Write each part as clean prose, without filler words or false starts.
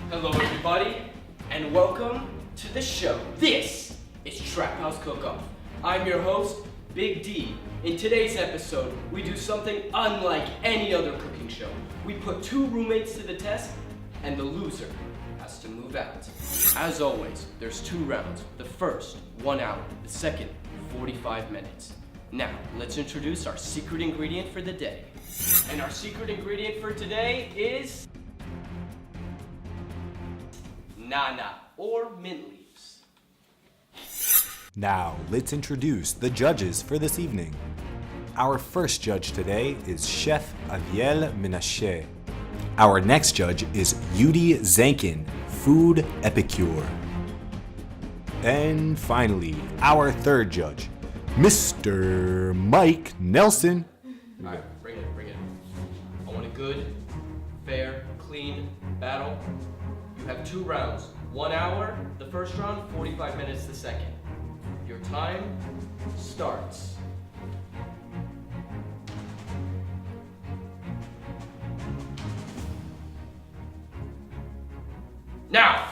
Hello everybody, and welcome to the show. This is TrapHaus Cookoff. I'm your host, Big D. In today's episode, we do something unlike any other cooking show. We put two roommates to the test, and the loser has to move out. As always, there's two rounds. The first, 1 hour. The second, 45 minutes. Now, let's introduce our secret ingredient for the day. And our secret ingredient for today is nana, or mint leaves. Now, let's introduce the judges for this evening. Our first judge today is Chef Aviel Menashe. Our next judge is Yudi Zankin, food epicure. And finally, our third judge, Mr. Mike Nelson. All right, bring it. I want a good, fair, clean battle. You have two rounds, 1 hour, the first round, 45 minutes the second. Your time starts. Now!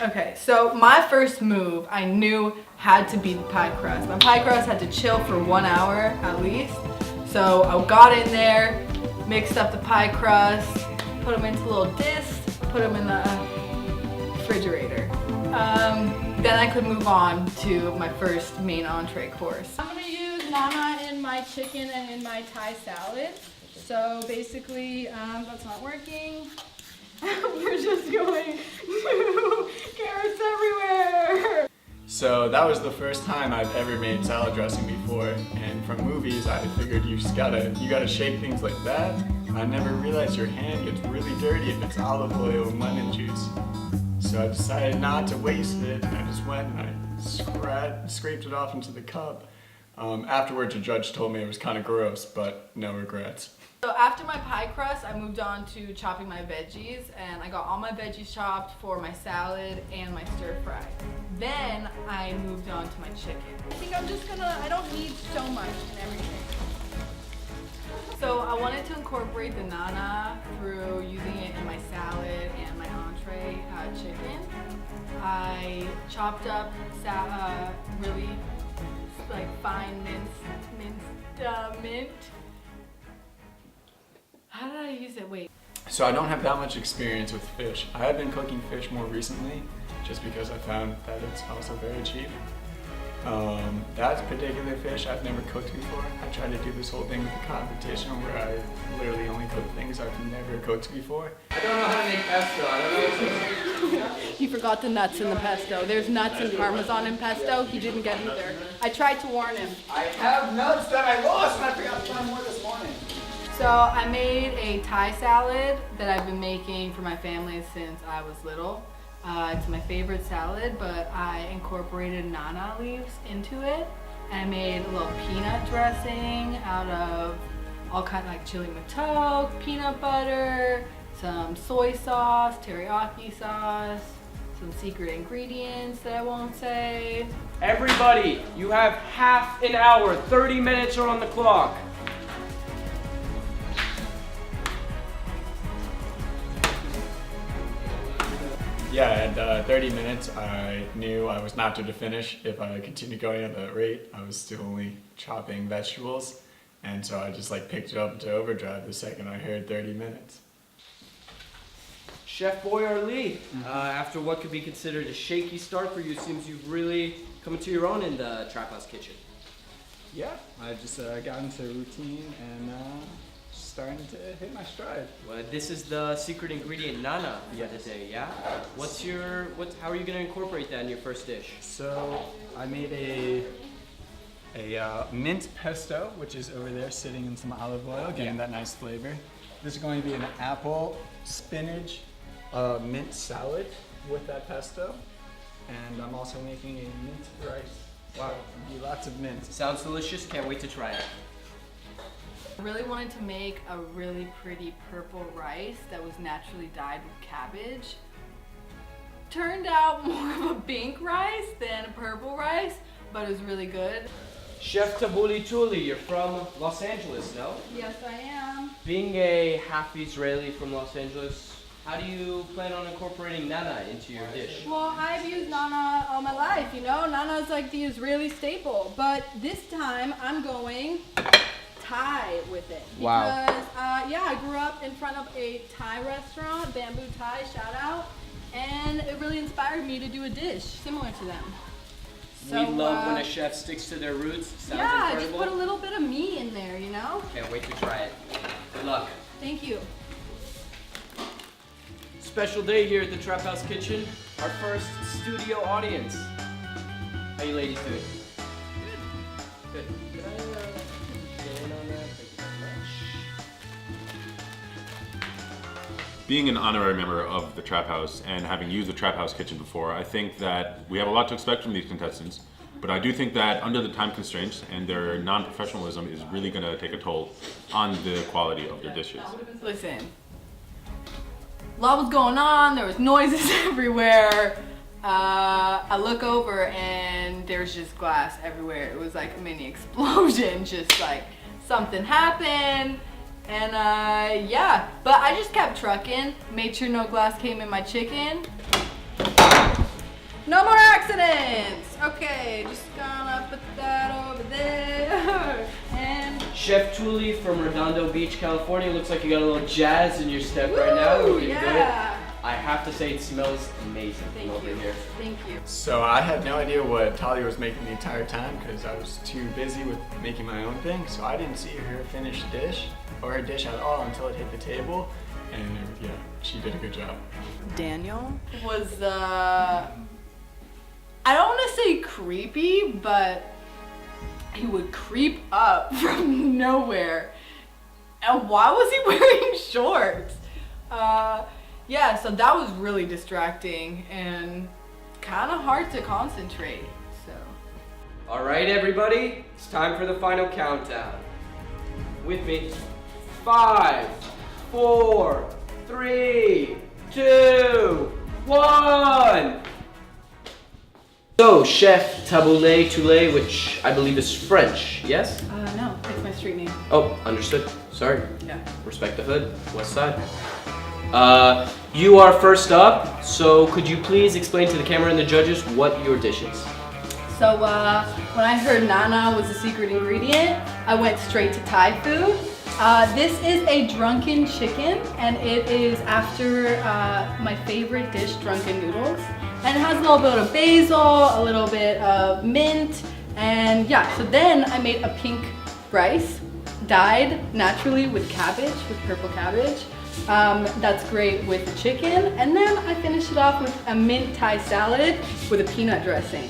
Okay, so my first move I knew had to be the pie crust. My pie crust had to chill for 1 hour at least. So I got in there, mixed up the pie crust, put them into little discs, put them in the refrigerator. Then I could move on to my first main entree course. I'm gonna use nana in my chicken and in my Thai salad. So basically, that's not working. We're just going to carrots everywhere. So that was the first time I've ever made salad dressing before, and from movies I figured you gotta shake things like that. I never realized your hand gets really dirty if it's olive oil and lemon juice. So I decided not to waste it, and I just went and I scraped it off into the cup. Afterwards, a judge told me it was kind of gross, but no regrets. So after my pie crust, I moved on to chopping my veggies, and I got all my veggies chopped for my salad and my stir fry. Then I moved on to my chicken. I think I don't need so much in everything. So I wanted to incorporate the nana through using it in my salad and my entree chicken. I chopped up really fine mint. How did I use it? Wait. So I don't have that much experience with fish. I have been cooking fish more recently, just because I found that it's also very cheap. That particular fish I've never cooked before. I tried to do this whole thing with the competition where I literally only cook things I've never cooked before. I don't know how to make pesto. I don't know. He forgot the nuts in the pesto. There's nuts and parmesan in pesto. He didn't get either. I tried to warn him. I have nuts that I lost and I forgot to find more this morning. So I made a Thai salad that I've been making for my family since I was little. It's my favorite salad, but I incorporated nana leaves into it. And I made a little peanut dressing out of all kinds like chili matok, peanut butter, some soy sauce, teriyaki sauce, some secret ingredients that I won't say. Everybody, you have half an hour, 30 minutes are on the clock. Yeah, at 30 minutes, I knew I was not to finish. If I continued going at that rate, I was still only chopping vegetables. And so I just picked it up into overdrive the second I heard 30 minutes. Chef Boyer Lee, after what could be considered a shaky start for you, it seems you've really come into your own in the TrapHaus kitchen. Yeah, I just got into a routine and starting to hit my stride. Well, this is the secret ingredient, nana, for the day, yeah? How are you going to incorporate that in your first dish? So I made a mint pesto, which is over there sitting in some olive oil, getting that nice flavor. This is going to be an apple, spinach, mint salad with that pesto. And I'm also making a mint rice. Wow, there'll be lots of mint. Sounds delicious, can't wait to try it. I really wanted to make a really pretty purple rice that was naturally dyed with cabbage. Turned out more of a pink rice than a purple rice, but it was really good. Chef Tabuli Tuli, you're from Los Angeles, no? Yes, I am. Being a half Israeli from Los Angeles, How do you plan on incorporating nana into your dish? Well, I've used nana all my life, you know. Nana's like the Israeli staple, but this time I'm going Thai with it. Wow. Because, yeah, I grew up in front of a Thai restaurant, Bamboo Thai, shout out, and it really inspired me to do a dish similar to them. So, we love when a chef sticks to their roots. Sounds yeah, incredible. just put a little bit of me in there, you know? Can't wait to try it. Good luck. Thank you. Special day here at the Trap House Kitchen. Our first studio audience. How you ladies doing? Good. Good. Could I get in on that? Thank you very much. Being an honorary member of the Trap House and having used the Trap House Kitchen before, I think that we have a lot to expect from these contestants. But I do think that under the time constraints and their non-professionalism is really going to take a toll on the quality of their dishes. Listen, a lot was going on, there was noises everywhere. I look over and there's just glass everywhere. It was like a mini explosion, just like something happened. And yeah, but I just kept trucking, made sure no glass came in my chicken. No more accidents! Okay, just gonna put that over there. And Chef Tuli from Redondo Beach, California. Looks like you got a little jazz in your step right now. Woo, We're gonna do it. yeah. I have to say it smells amazing from Thank over you. here. Thank you. So I had no idea what Talia was making the entire time because I was too busy with making my own thing. So I didn't see her finish dish or her dish at all until it hit the table. And yeah, she did a good job. Daniel was, I don't want to say creepy, but he would creep up from nowhere. And why was he wearing shorts? Yeah, so that was really distracting and kind of hard to concentrate. So. All right, everybody, it's time for the final countdown. With me. 5, 4, 3, 2, 1. So, Chef Tabouleh Toulet, which I believe is French, yes? No, it's my street name. Oh, understood. Sorry. Yeah. Respect the hood, west side. You are first up, so could you please explain to the camera and the judges what your dish is? So when I heard nana was the secret ingredient, I went straight to Thai food. This is a drunken chicken, and it is after my favorite dish, drunken noodles. And it has a little bit of basil, a little bit of mint, and yeah, so then I made a pink rice, dyed naturally with cabbage, with purple cabbage. That's great with the chicken. And then I finished it off with a mint Thai salad with a peanut dressing.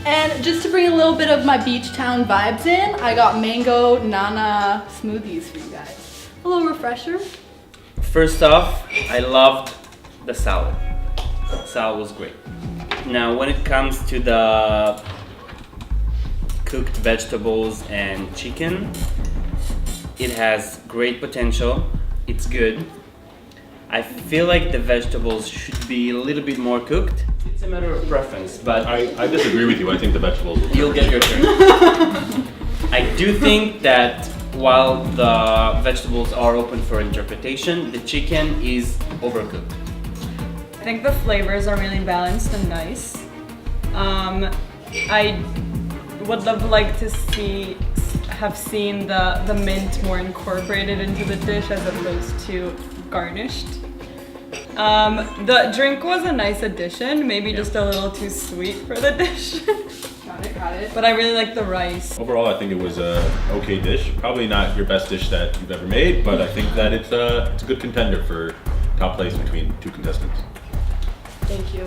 And just to bring a little bit of my beach town vibes in, I got mango nana smoothies for you guys. A little refresher. First off, I loved the salad. The salad was great. Now, when it comes to the cooked vegetables and chicken, it has great potential. It's good. I feel like the vegetables should be a little bit more cooked. It's a matter of preference, but I disagree with you. I think the vegetables will you'll get your turn. I do think that while the vegetables are open for interpretation, the chicken is overcooked. I think the flavors are really balanced and nice. I would have to have seen the mint more incorporated into the dish as opposed to garnished. The drink was a nice addition, maybe just a little too sweet for the dish. Got it. But I really like the rice. Overall, I think it was a okay dish. Probably not your best dish that you've ever made, but I think that it's a good contender for top place between two contestants. Thank you.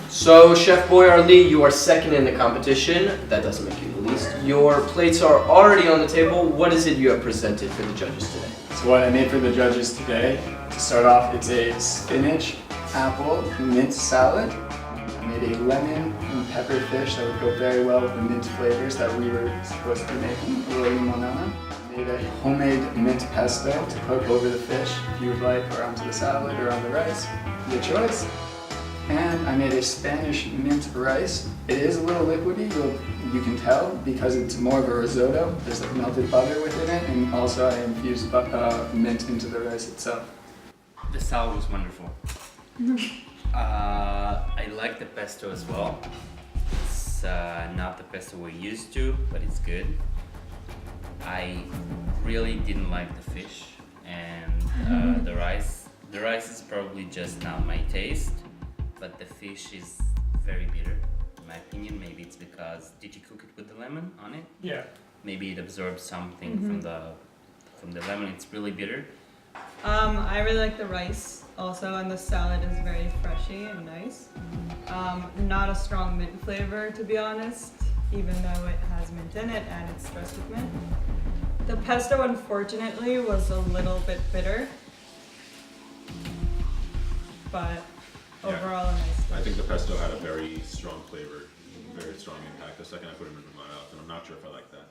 So, Chef Boyardee, you are second in the competition. That doesn't make you the least. Your plates are already on the table. What is it you have presented for the judges today? So what I made for the judges today, to start off, it's a spinach, apple, mint salad. I made a lemon and pepper fish that would go very well with the mint flavors that we were supposed to be making, a little limonana. I made a homemade mint pesto to put over the fish if you would like, or onto the salad or on the rice, your choice. And I made a Spanish mint rice. It is a little liquidy, you can tell, because it's more of a risotto. There's like melted butter within it, and also I infused mint into the rice itself. The salad was wonderful. I like the pesto as well. It's not the pesto we're used to, but it's good. I really didn't like the fish and the rice. The rice is probably just not my taste, but the fish is very bitter. In my opinion, maybe it's because, did you cook it with the lemon on it? Yeah. Maybe it absorbs something from the lemon. It's really bitter. I really like the rice also, and the salad is very freshy and nice. Not a strong mint flavor, to be honest, even though it has mint in it and it's dressed with mint. The pesto, unfortunately, was a little bit bitter, but overall a nice dish. I think the pesto had a very strong flavor, very strong impact the second I put it into my mouth, and I'm not sure if I like that.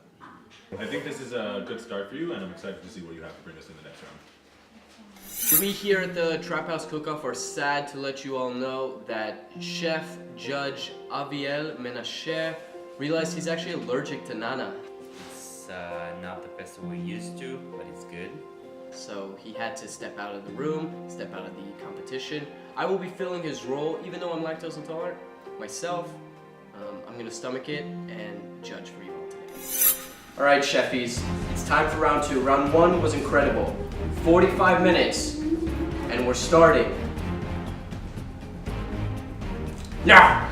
I think this is a good start for you, and I'm excited to see what you have to bring us in the next round. We here at the TrapHaus Cookoff are sad to let you all know that Chef Judge Aviel Menashe realized he's actually allergic to nana. It's not the pesto we're used to, but it's good. So he had to step out of the room, step out of the competition. I will be filling his role, even though I'm lactose intolerant myself. I'm gonna stomach it and judge for you all today. All right, chefies, it's time for round 2. Round 1 was incredible. 45 minutes, and we're starting now.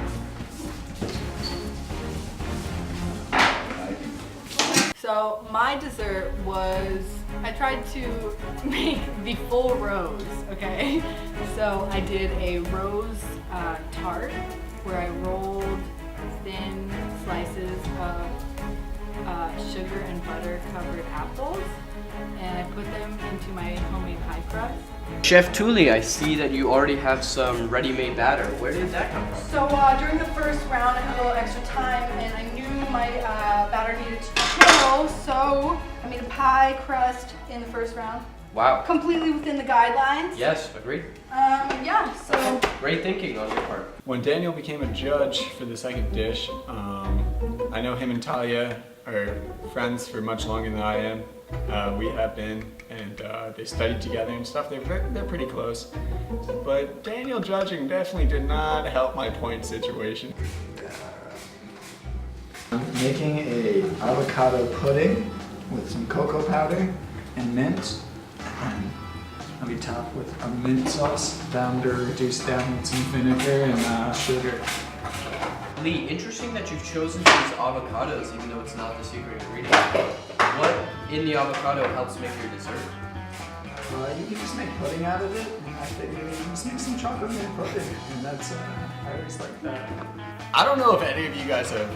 So my dessert was, I tried to make the full rose, okay? So I did a rose tart where I rolled thin slices of sugar and butter covered apples, and I put them into my homemade pie crust. Chef Thule, I see that you already have some ready-made batter. Where did that come from? So during the first round, I had a little extra time, and I knew my batter needed to chill, so I made a pie crust in the first round. Wow. Completely within the guidelines. Yes, agreed. Yeah, so. Great thinking on your part. When Daniel became a judge for the second dish, I know him and Talia are friends for much longer than I am. We have been, and they studied together and stuff. They're pretty close. But Daniel judging definitely did not help my point situation. I'm making a avocado pudding with some cocoa powder and mint. I'll be topped with a mint sauce, reduced down with some vinegar and sugar. Lee, interesting that you've chosen to use avocados even though it's not the secret ingredient. What in the avocado helps make your dessert? You can just make pudding out of it, and I figured you can just make some chocolate mint pudding, and that's, I always like that. I don't know if any of you guys have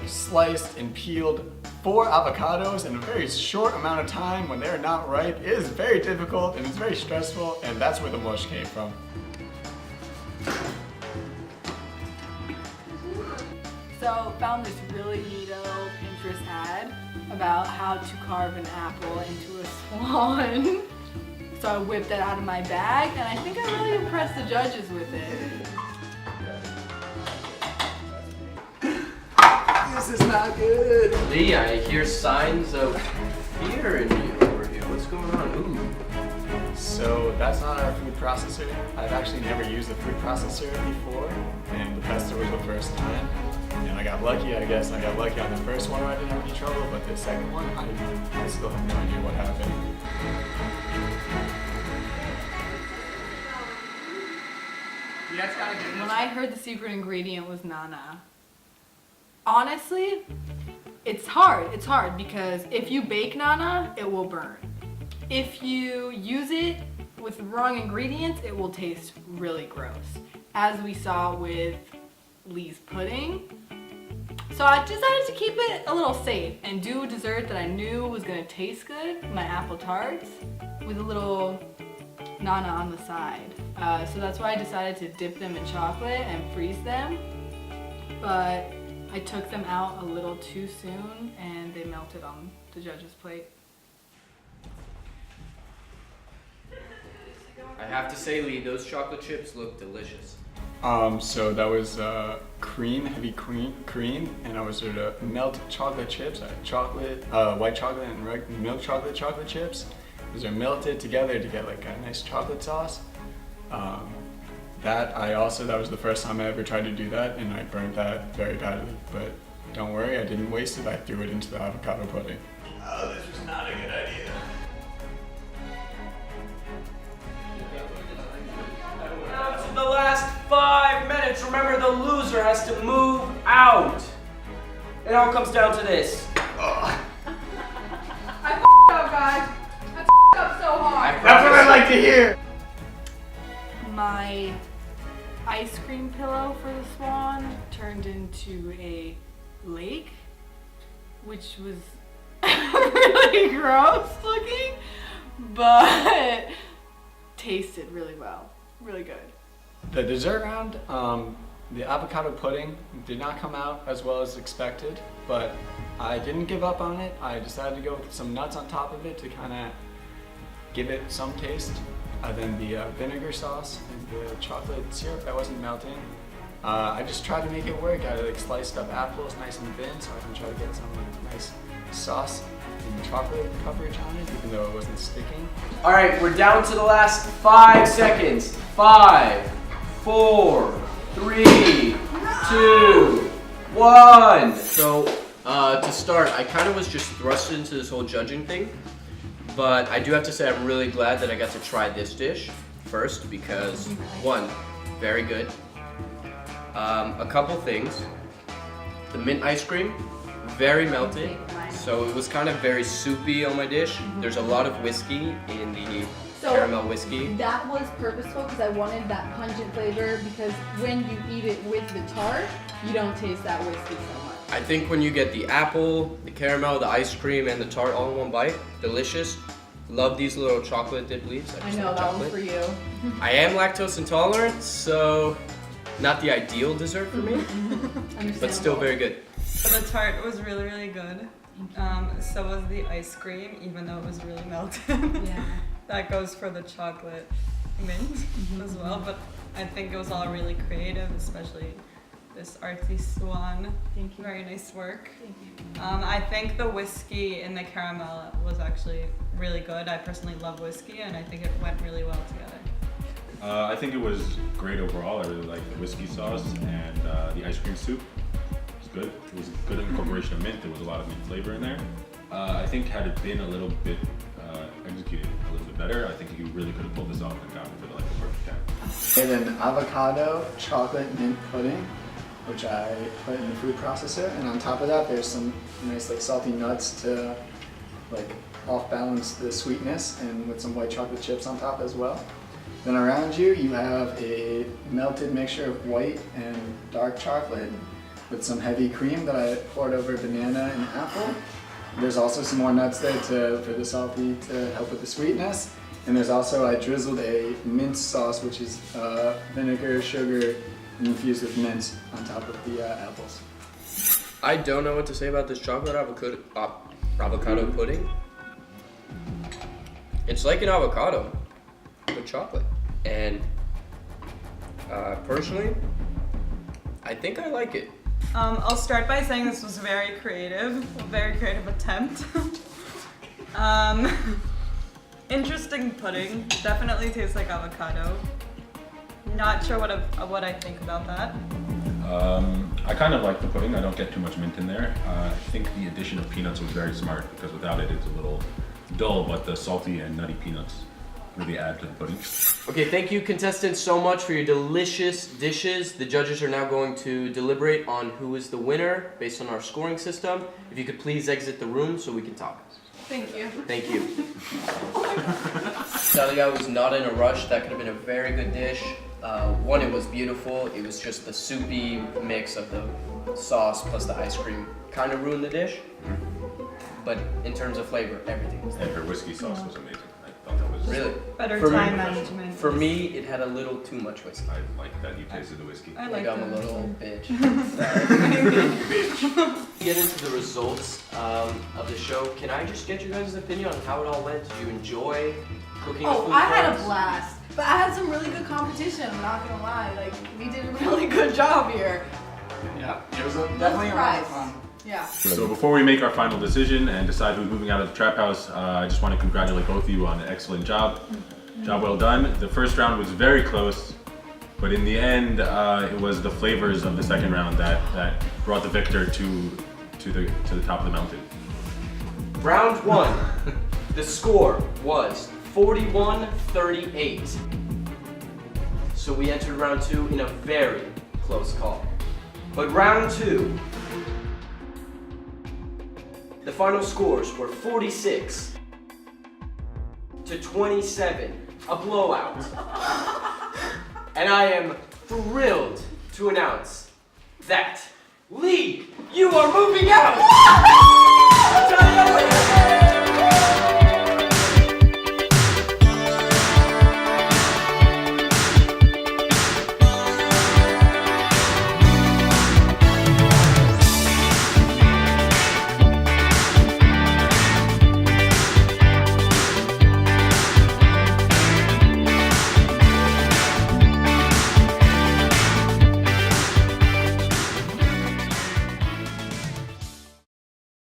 sliced and peeled 4 avocados in a very short amount of time when they're not ripe. It is very difficult and it's very stressful, and that's where the mush came from. So found this really neato Pinterest ad about how to carve an apple into a swan. So I whipped that out of my bag, and I think I really impressed the judges with it. This is not good. Lee, I hear signs of fear in you over here. What's going on? Ooh. So that's not our food processor. I've actually never used a food processor before, and the pesto was the first time. And I got lucky, I guess. I got lucky on the first one where I didn't have any trouble, but the second one, I still have no idea what happened. When I heard the secret ingredient was nana, honestly, it's hard. It's hard because if you bake nana, it will burn. If you use it with the wrong ingredients, it will taste really gross, as we saw with Lee's pudding. So I decided to keep it a little safe and do a dessert that I knew was gonna taste good, my apple tarts, with a little nana on the side. So that's why I decided to dip them in chocolate and freeze them. But I took them out a little too soon and they melted on the judge's plate. I have to say, Lee, those chocolate chips look delicious. So that was heavy cream, and I was sort of melted chocolate chips, chocolate, white chocolate and milk chocolate chips, Those are melted together to get like a nice chocolate sauce. That was the first time I ever tried to do that, and I burnt that very badly. But don't worry, I didn't waste it. I threw it into the avocado pudding. Oh, this was not a good idea. Down to the last 5 minutes. Remember, the loser has to move out. It all comes down to this. I f***ed up, guys. I f***ed up so hard. That's what I like to hear. My ice cream pillow for the swan turned into a lake, which was really gross looking, but tasted really well. Really good. The dessert round, the avocado pudding did not come out as well as expected, but I didn't give up on it. I decided to go with some nuts on top of it to kind of give it some taste. Then the vinegar sauce and the chocolate syrup that wasn't melting. I just tried to make it work. I like sliced up apples nice and thin so I can try to get some nice sauce and chocolate coverage on it, even though it wasn't sticking. All right, we're down to the last 5 seconds. 5, 4, 3, 2, 1. So to start, I kind of was just thrust into this whole judging thing, but I do have to say I'm really glad that I got to try this dish first because, one, very good. A couple things. The mint ice cream, very melted, so it was kind of very soupy on my dish. There's a lot of whiskey in the caramel whiskey. That was purposeful because I wanted that pungent flavor because when you eat it with the tart, you don't taste that whiskey so much. I think when you get the apple, the caramel, the ice cream, and the tart all in one bite, delicious. Love these little chocolate dip leaves. I know, that one's for you. I am lactose intolerant, so not the ideal dessert for me, but still very good. The tart was really, really good. So was the ice cream, even though it was really melted. Yeah. That goes for the chocolate mint as well, but I think it was all really creative, especially this artsy swan. Thank you. Very nice work. Thank you. I think the whiskey and the caramel was actually really good. I personally love whiskey, and I think it went really well together. I think it was great overall. I really liked the whiskey sauce and the ice cream soup. It was good. It was a good incorporation of mint. There was a lot of mint flavor in there. I think had it been a little bit executed a little bit better, I think you really could have pulled this off and gotten for the perfect time. And an avocado chocolate mint pudding, which I put in the food processor, and on top of that there's some nice like salty nuts to like off balance the sweetness, and with some white chocolate chips on top as well. Then around you have a melted mixture of white and dark chocolate with some heavy cream that I poured over banana and apple. There's also some more nuts there for the salty to help with the sweetness. And there's also, I drizzled a mint sauce, which is vinegar, sugar, infused with mint on top of the apples. I don't know what to say about this chocolate avocado pudding. It's like an avocado with chocolate. And personally, I think I like it. I'll start by saying this was very creative attempt. Interesting pudding, definitely tastes like avocado. Not sure what I think about that. I kind of like the pudding. I don't get too much mint in there. I think the addition of peanuts was very smart because without it, it's a little dull, but the salty and nutty peanuts really add to the pudding. Okay, thank you contestants so much for your delicious dishes. The judges are now going to deliberate on who is the winner based on our scoring system. If you could please exit the room so we can talk. Thank you. Thank you. Dalia was not in a rush. That could have been a very good dish. One, it was beautiful. It was just the soupy mix of the sauce plus the ice cream kind of ruined the dish. But in terms of flavor, everything was there. And her whiskey sauce was amazing. I thought that was Really? Better For me- time management. For me, it had a little too much whiskey. I like that you tasted the whiskey. I Like like I'm a the- little bitch. Get into the results of the show. Can I just get your guys' opinion on how it all went? Did you enjoy cooking the Oh, food I had for a us? blast. But I had some really good competition, I'm not gonna lie. Like, we did a really good job here. Yeah, it was definitely a lot of surprised. fun. Yeah. So before we make our final decision and decide who's moving out of the trap house, I just want to congratulate both of you on an excellent job. Job well done. The first round was very close, but in the end, it was the flavors of the second round that brought the victor to the top of the mountain. Round 1, the score was 41-38. So we entered round 2 in a very close call. But round 2, the final scores were 46-27, a blowout. And I am thrilled to announce that Lee, you are moving out!